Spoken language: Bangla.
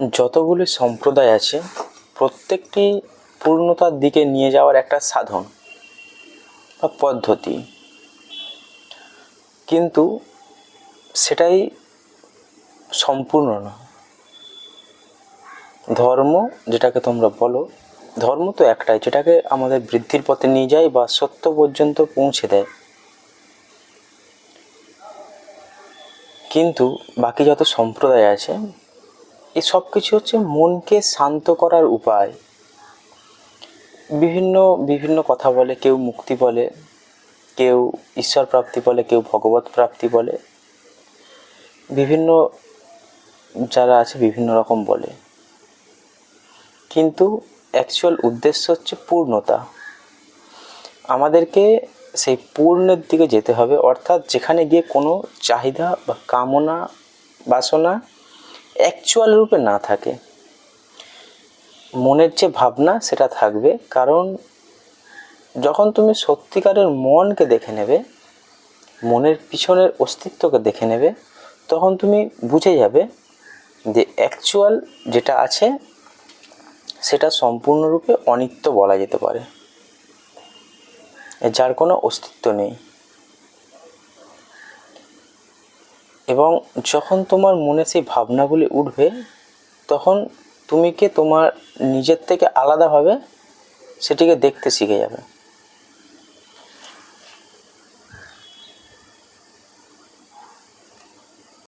যতগুলি সম্প্রদায় আছে প্রত্যেকটি পূর্ণতার দিকে নিয়ে যাওয়ার একটা সাধন বা পদ্ধতি, কিন্তু সেটাই সম্পূর্ণ নয়। ধর্ম যেটাকে তোমরা বলো, ধর্ম তো একটাই, যেটাকে আমাদের বৃদ্ধির পথে নিয়ে যায় বা সত্য পর্যন্ত পৌঁছে দেয়। কিন্তু বাকি যত সম্প্রদায় আছে এই সব কিছু হচ্ছে মনকে শান্ত করার উপায়। বিভিন্ন বিভিন্ন কথা বলে, কেউ মুক্তি বলে, কেউ ঈশ্বর প্রাপ্তি বলে, কেউ ভগবত প্রাপ্তি বলে, বিভিন্ন যারা আছে বিভিন্ন রকম বলে, কিন্তু অ্যাকচুয়াল উদ্দেশ্য হচ্ছে পূর্ণতা। আমাদেরকে সেই পূর্ণের দিকে যেতে হবে, অর্থাৎ যেখানে গিয়ে কোনো চাহিদা বা কামনা বাসনা অ্যাকচুয়াল রূপে না থাকে। মনের যে ভাবনা সেটা থাকবে, কারণ যখন তুমি সত্যিকারের মনকে দেখে নেবে, মনের পিছনের অস্তিত্বকে দেখে নেবে, তখন তুমি বুঝে যাবে যে অ্যাকচুয়াল যেটা আছে সেটা সম্পূর্ণরূপে অনিত্য বলা যেতে পারে, যার কোনো অস্তিত্ব নেই। এবং যখন তোমার মনে সেই ভাবনাগুলি উঠবে, তখন তুমি তোমার নিজের থেকে আলাদাভাবে সেটিকে দেখতে শিখে যাবে।